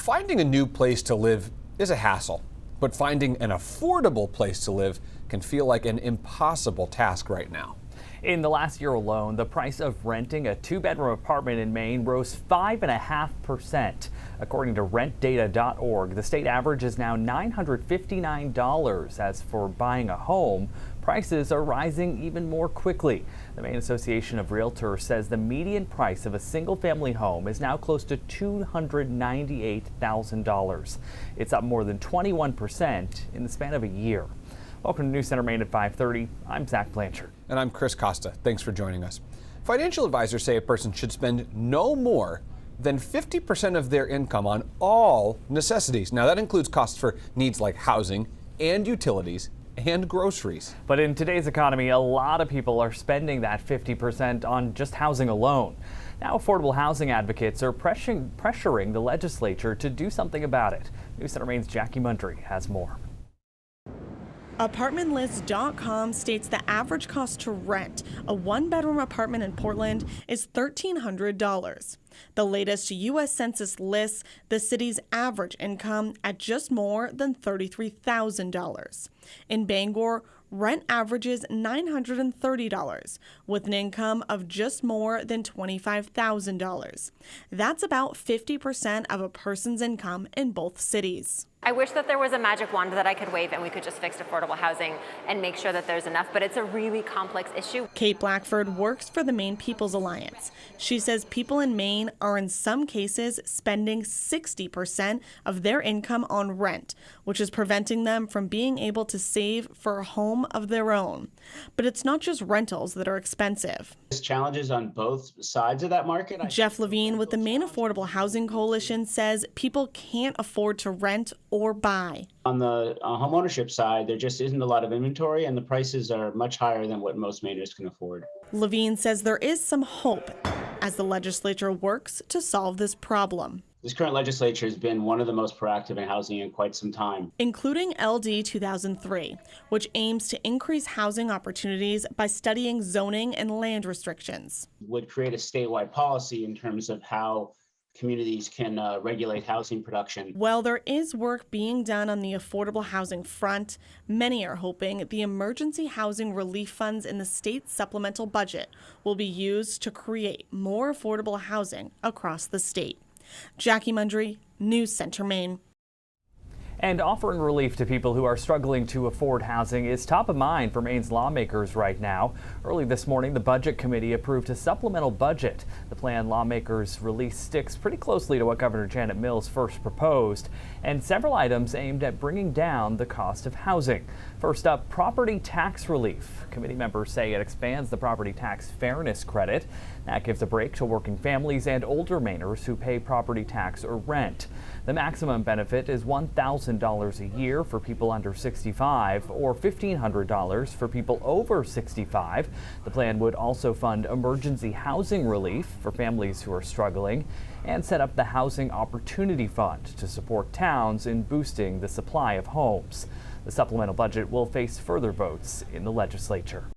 Finding a new place to live is a hassle, but finding an affordable place to live can feel like an impossible task right now. In the last year alone, the price of renting a two-bedroom apartment in Maine rose 5.5%. According to rentdata.org, the state average is now $959. As for buying a home, prices are rising even more quickly. The Maine Association of Realtors says the median price of a single-family home is now close to $298,000. It's up more than 21% in the span of a year. Welcome to News Center Maine at 5:30. I'm Zach Blanchard. And I'm Chris Costa. Thanks for joining us. Financial advisors say a person should spend no more than 50% of their income on all necessities. Now, that includes costs for needs like housing and utilities and groceries. But in today's economy, a lot of people are spending that 50% on just housing alone. Now, affordable housing advocates are pressuring the legislature to do something about it. News Center Maine's Jackie Mundry has more. ApartmentList.com states the average cost to rent a one-bedroom apartment in Portland is $1,300. The latest U.S. Census lists the city's average income at just more than $33,000. In Bangor, rent averages $930, with an income of just more than $25,000. That's about 50% of a person's income in both cities. I wish that there was a magic wand that I could wave and we could just fix affordable housing and make sure that there's enough, but it's a really complex issue. Kate Blackford works for the Maine People's Alliance. She says people in Maine are in some cases spending 60% of their income on rent, which is preventing them from being able to save for a home of their own. But it's not just rentals that are expensive. There's challenges on both sides of that market. Jeff Levine with the Maine Affordable Housing Coalition says people can't afford to rent or buy. On the homeownership side, there just isn't a lot of inventory and the prices are much higher than what most Mainers can afford. Levine says there is some hope as the legislature works to solve this problem. This current legislature has been one of the most proactive in housing in quite some time, including LD 2003, which aims to increase housing opportunities by studying zoning and land restrictions. Would create a statewide policy in terms of how communities can regulate housing production. While there is work being done on the affordable housing front, many are hoping the emergency housing relief funds in the state supplemental budget will be used to create more affordable housing across the state. Jackie Mundry, News Center, Maine. And offering relief to people who are struggling to afford housing is top of mind for Maine's lawmakers right now. Early this morning, the Budget Committee approved a supplemental budget. The plan lawmakers released sticks pretty closely to what Governor Janet Mills first proposed, and several items aimed at bringing down the cost of housing. First up, property tax relief. Committee members say it expands the property tax fairness credit. That gives a break to working families and older Mainers who pay property tax or rent. The maximum benefit is $1,000 a year for people under 65 or $1,500 for people over 65. The plan would also fund emergency housing relief for families who are struggling and set up the Housing Opportunity Fund to support towns in boosting the supply of homes. The supplemental budget will face further votes in the legislature.